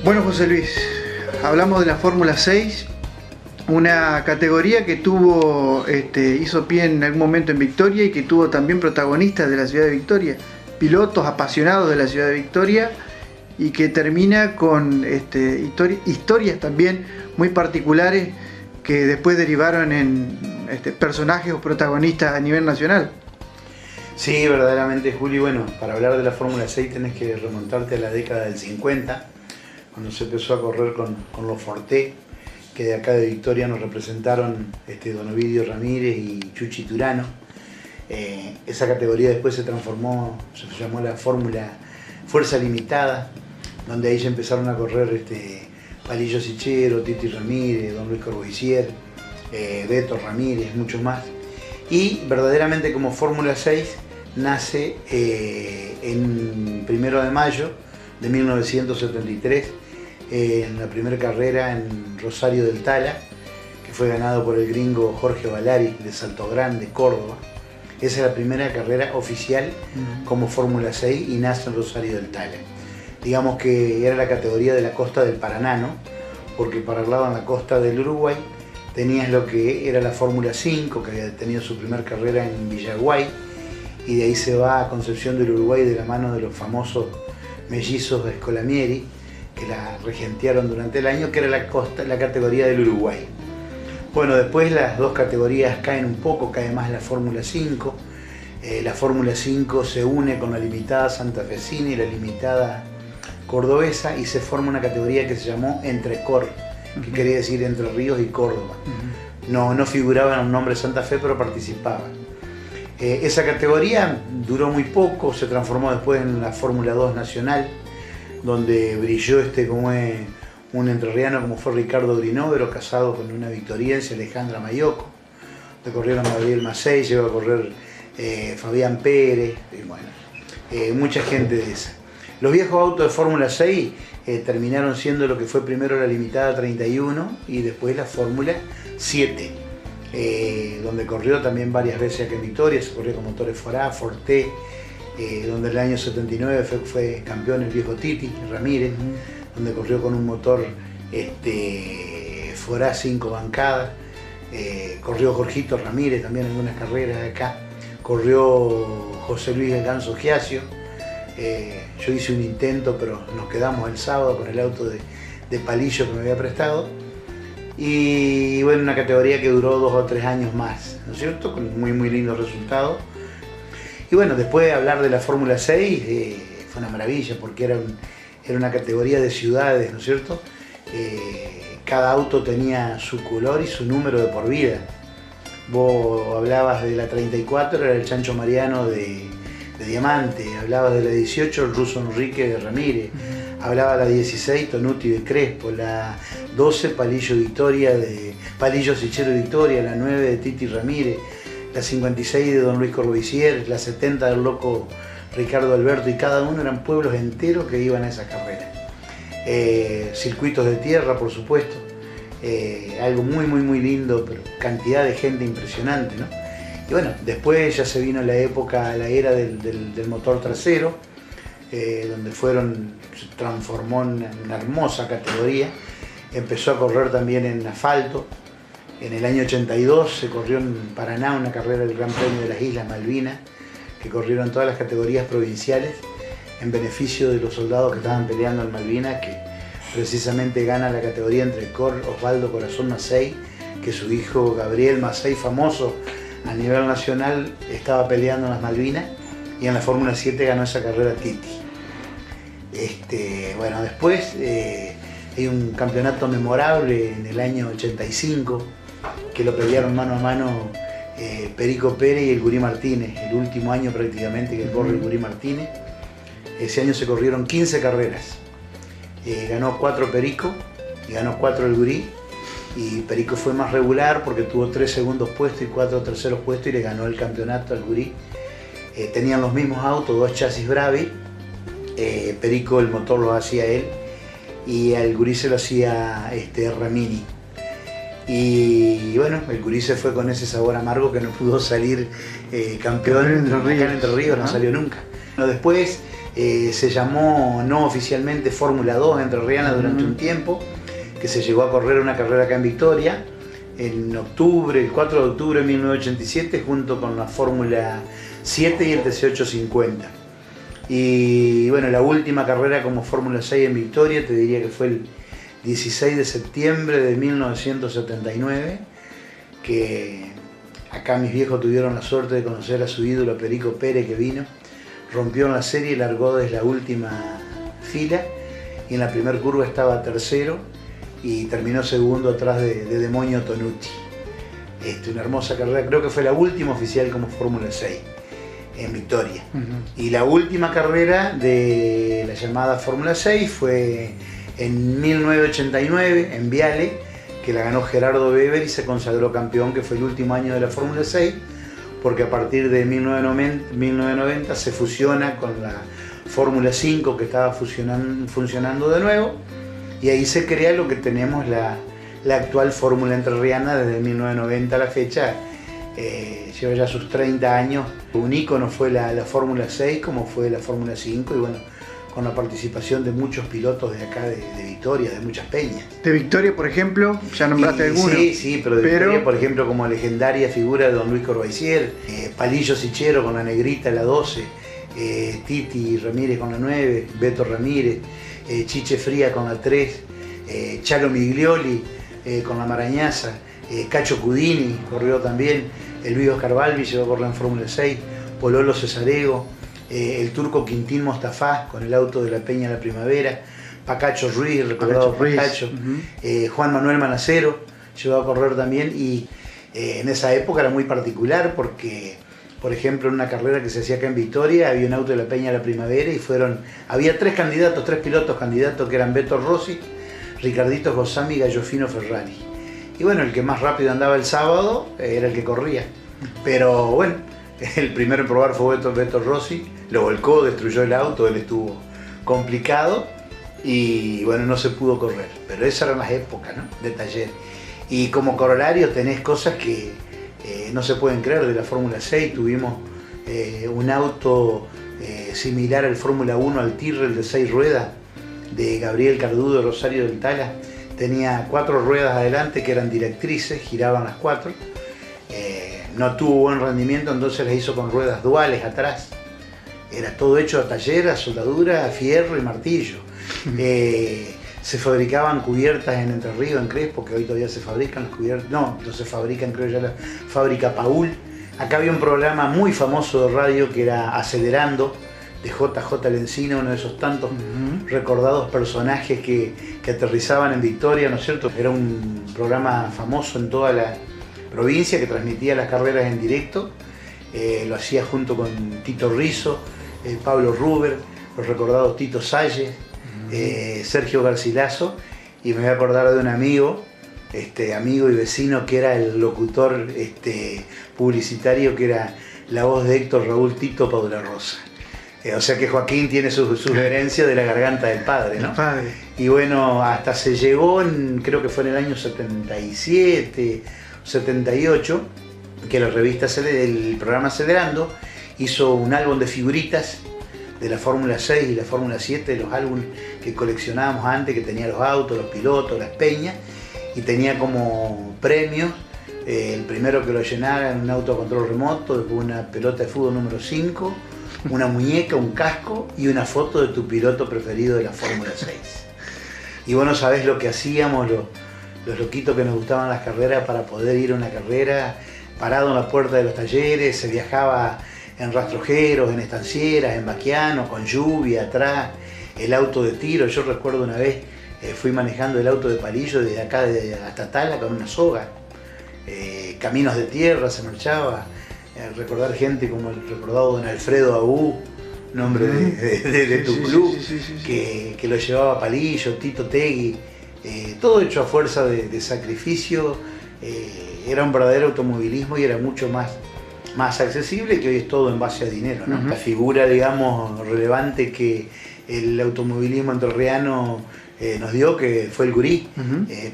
Bueno, José Luis, hablamos de la Fórmula 6, una categoría que hizo pie en algún momento en Victoria y que tuvo también protagonistas de la ciudad de Victoria, pilotos apasionados de la ciudad de Victoria, y que termina con historias también muy particulares que después derivaron en personajes o protagonistas a nivel nacional. Sí, verdaderamente, Juli. Bueno, para hablar de la Fórmula 6 tenés que remontarte a la década del 50, cuando se empezó a correr con los Forté, que de acá de Victoria nos representaron Don Ovidio Ramírez y Chuchi Turano. Esa categoría después se transformó, se llamó la Fórmula Fuerza Limitada, donde ahí ya empezaron a correr Palillo Sichero, Titi Ramírez, Don Luis Corbusier, Beto Ramírez, muchos más. Y verdaderamente como Fórmula 6 nace en 1 de mayo de 1973, en la primera carrera en Rosario del Tala, que fue ganado por el gringo Jorge Valari de Salto Grande, Córdoba. Esa es la primera carrera oficial como Fórmula 6 y nace en Rosario del Tala. Digamos que era la categoría de la costa del Paraná, ¿no? Porque para el lado en la costa del Uruguay tenías lo que era la Fórmula 5, que había tenido su primera carrera en Villaguay, y de ahí se va a Concepción del Uruguay de la mano de los famosos mellizos de Scolamieri, que la regentearon durante el año, que era la categoría del Uruguay. Bueno, después las dos categorías caen un poco, cae más la Fórmula 5. La Fórmula 5 se une con la limitada santafesina y la limitada cordobesa y se forma una categoría que se llamó Entrecor, que quería decir Entre Ríos y Córdoba. No figuraba en un nombre Santa Fe, pero participaba. Esa categoría duró muy poco, se transformó después en la Fórmula 2 Nacional, donde brilló como un entrerriano como fue Ricardo Grinóvero, casado con una victoriense, Alejandra Mayoco. Le corrieron Gabriel Macei, llegó a correr Fabián Pérez, y bueno, mucha gente de esa. Los viejos autos de Fórmula 6 terminaron siendo lo que fue primero la limitada 31 y después la Fórmula 7, donde corrió también varias veces aquí en Victoria, se corrió con motores Forá, Forté, donde en el año 79 fue campeón el viejo Titi Ramírez, donde corrió con un motor Forá 5 bancadas, corrió Jorgito Ramírez también en algunas carreras de acá, corrió José Luis El Ganso Giasio. Yo hice un intento, pero nos quedamos el sábado con el auto de Palillo que me había prestado. Y bueno, una categoría que duró 2 o 3 años más, ¿no es cierto? Con muy lindos resultados. Y bueno, después de hablar de la Fórmula 6, fue una maravilla porque era una categoría de ciudades, ¿no es cierto? Cada auto tenía su color y su número de por vida. Vos hablabas de la 34, era el Chancho Mariano de Diamante, hablabas de la 18, el ruso Enrique de Ramírez, hablaba de la 16, Tonuti de Crespo, la 12, Palillo Sichero de Victoria, la 9 de Titi Ramírez, la 56 de Don Luis Corbusier, la 70 del loco Ricardo Alberto, y cada uno eran pueblos enteros que iban a esa carrera. Circuitos de tierra, por supuesto, algo muy lindo, pero cantidad de gente impresionante, ¿no? Y bueno, después ya se vino la era del motor trasero, donde se transformó en una hermosa categoría. Empezó a correr también en asfalto. En el año 82 se corrió en Paraná una carrera del Gran Premio de las Islas Malvinas, que corrieron todas las categorías provinciales en beneficio de los soldados que estaban peleando en Malvinas, que precisamente gana la categoría Entrecor Osvaldo Corazón Macei, que su hijo Gabriel Macei, famoso a nivel nacional, estaba peleando en las Malvinas, y en la Fórmula 7 ganó esa carrera Titi. Bueno, después hay un campeonato memorable en el año 85, que lo pelearon mano a mano Perico Pérez y el Gurí Martínez, el último año prácticamente que corre el Gurí Martínez. Ese año se corrieron 15 carreras. Ganó 4 Perico y ganó 4 el Gurí. Y Perico fue más regular porque tuvo 3 segundos puestos y 4 terceros puestos y le ganó el campeonato al Gurí. Tenían los mismos autos, 2 chasis Bravi. Perico el motor lo hacía él y al Gurí se lo hacía Ramini. Y bueno, el Gurí se fue con ese sabor amargo que no pudo salir campeón acá en Entre Ríos, no salió nunca. Bueno, después Se llamó no oficialmente Fórmula 2 Entrerriana durante un tiempo, que se llegó a correr una carrera acá en Victoria, en octubre, el 4 de octubre de 1987, junto con la Fórmula 7 y el TC850. Y bueno, la última carrera como Fórmula 6 en Victoria, te diría que fue el 16 de septiembre de 1979, que acá mis viejos tuvieron la suerte de conocer a su ídolo Perico Pérez, que vino, rompió en la serie y largó desde la última fila, y en la primera curva estaba tercero y terminó segundo atrás de Demonio Tonucci. Una hermosa carrera, creo que fue la última oficial como Fórmula 6 en Victoria. Y la última carrera de la llamada Fórmula 6 fue en 1989 en Viale, que la ganó Gerardo Weber y se consagró campeón, que fue el último año de la Fórmula 6, porque a partir de 1990 se fusiona con la Fórmula 5, que estaba funcionando de nuevo, y ahí se crea lo que tenemos la actual Fórmula Entrerriana desde 1990 a la fecha. Lleva ya sus 30 años. Un ícono fue la Fórmula 6, como fue la Fórmula 5, y bueno, con la participación de muchos pilotos de acá de Victoria, de muchas peñas. De Victoria, por ejemplo, ya nombraste algunos. Sí, pero de Victoria, por ejemplo, como legendaria figura de don Luis Corvaisier, Palillo Sichero con la negrita, la 12, Titi Ramírez con la 9, Beto Ramírez, Chiche Fría con la 3, Chalo Miglioli con la Marañaza, Cacho Cudini corrió también, el Luis Oscar Balbi llegó a correr en Fórmula 6, Pololo Cesarego, el turco Quintín Mostafá con el auto de la Peña La Primavera, Pacacho Ruiz, recordado Pacacho, Juan Manuel Manacero llegó a correr también, y en esa época era muy particular porque, por ejemplo, en una carrera que se hacía acá en Victoria había un auto de la Peña La Primavera y había tres pilotos candidatos, que eran Beto Rossi, Ricardito Gossami y Gallofino Ferrari. Y bueno, el que más rápido andaba el sábado era el que corría. Pero bueno, el primero en probar fue Beto Rossi, lo volcó, destruyó el auto, él estuvo complicado y bueno, no se pudo correr. Pero esas eran las épocas, ¿no?, de taller. Y como corolario tenés cosas que no se pueden creer de la Fórmula 6. Tuvimos un auto similar al Fórmula 1, al Tyrrell de 6 ruedas, de Gabriel Cardudo de Rosario del Tala. Tenía 4 ruedas adelante que eran directrices, giraban las 4. No tuvo buen rendimiento, entonces las hizo con ruedas duales atrás. Era todo hecho a taller, a soldadura, a fierro y martillo. Se fabricaban cubiertas en Entre Ríos, en Crespo, que hoy todavía se fabrican las cubiertas. No se fabrican, creo ya la fábrica Paul. Acá había un programa muy famoso de radio que era Acelerando, de JJ Lencina, uno de esos tantos recordados personajes que aterrizaban en Victoria, ¿no es cierto? Era un programa famoso en toda la provincia que transmitía las carreras en directo. Lo hacía junto con Tito Rizzo, Pablo Ruber, los recordados Tito Salles, Sergio Garcilaso, y me voy a acordar de un amigo y vecino que era el locutor publicitario, que era la voz de Héctor Raúl Tito Paula Rosa. O sea que Joaquín tiene su herencia de la garganta del padre, ¿no? El padre. Y bueno, hasta se llegó, creo que fue en el año 77, 78, que la revista, el programa Acelerando, hizo un álbum de figuritas de la Fórmula 6 y la Fórmula 7, de los álbumes que coleccionábamos antes, que tenía los autos, los pilotos, las peñas, y tenía como premios el primero que lo llenara en un auto a control remoto, después una pelota de fútbol número 5, una muñeca, un casco y una foto de tu piloto preferido de la Fórmula 6. Y bueno, sabés lo que hacíamos los loquitos que nos gustaban las carreras para poder ir a una carrera, parado en la puerta de los talleres. Se viajaba en rastrojeros, en estancieras, en vaquianos, con lluvia atrás, el auto de tiro. Yo recuerdo una vez fui manejando el auto de Palillo desde acá hasta Tala con una soga, caminos de tierra se marchaba. Recordar gente como el recordado don Alfredo Abú, nombre de tu club, que lo llevaba Palillo, Tito Tegui, todo hecho a fuerza de sacrificio. Era un verdadero automovilismo y era mucho más accesible, que hoy es todo en base a dinero, ¿no? La figura, digamos, relevante que el automovilismo entrerriano nos dio, que fue el Gurí,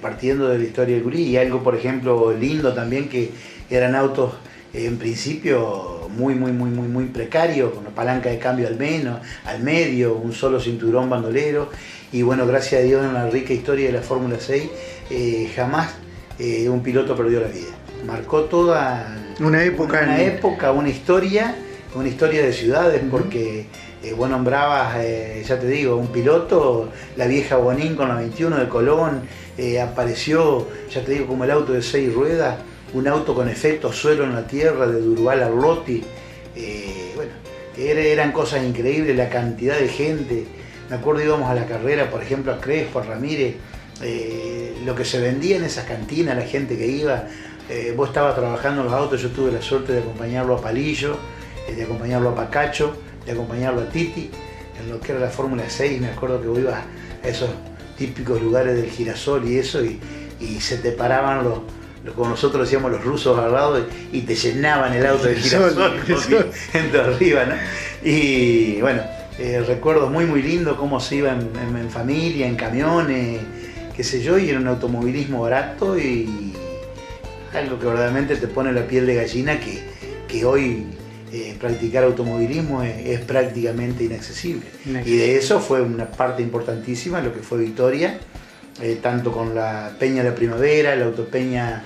partiendo de la historia del Gurí. Y algo, por ejemplo, lindo también, que eran autos en principio muy precario, con la palanca de cambio al medio, un solo cinturón bandolero. Y bueno, gracias a Dios, en la rica historia de la Fórmula 6, jamás un piloto perdió la vida. Marcó toda una época, una historia de ciudades, porque vos nombrabas, ya te digo, un piloto, la vieja Bonín con la 21 de Colón, apareció, ya te digo, como el auto de 6 ruedas, un auto con efecto suelo en la tierra, de Durval a Rotti. Bueno, eran cosas increíbles, la cantidad de gente. Me acuerdo, íbamos a la carrera, por ejemplo, a Crespo, a Ramírez, lo que se vendía en esas cantinas, la gente que iba. Vos estabas trabajando en los autos, yo tuve la suerte de acompañarlo a Palillo, de acompañarlo a Pacacho, de acompañarlo a Titi, en lo que era la Fórmula 6. Me acuerdo que vos ibas a esos típicos lugares del girasol y eso, y se te paraban como nosotros decíamos, los rusos al lado, y te llenaban el auto de girasol entre arriba, ¿no? Y bueno, recuerdos muy lindos, cómo se iba en familia, en camiones, qué sé yo, y era un automovilismo barato y algo que verdaderamente te pone la piel de gallina, que hoy practicar automovilismo es prácticamente inaccesible. Y de eso fue una parte importantísima lo que fue Victoria, tanto con la Peña de la Primavera, la Autopeña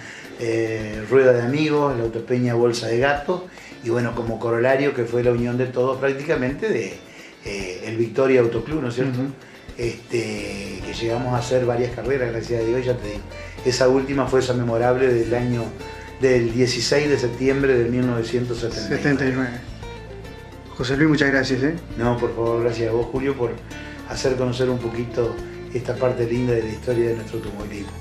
Rueda de Amigos, la Autopeña Bolsa de Gatos, y bueno, como corolario, que fue la unión de todos prácticamente de el Victoria Autoclub, ¿no es cierto? Que llegamos a hacer varias carreras, gracias a Dios, ya te digo. Esa última fue esa memorable del 16 de septiembre de 1979. José Luis, muchas gracias. No, por favor, gracias a vos, Julio, por hacer conocer un poquito esta parte linda de la historia de nuestro automovilismo.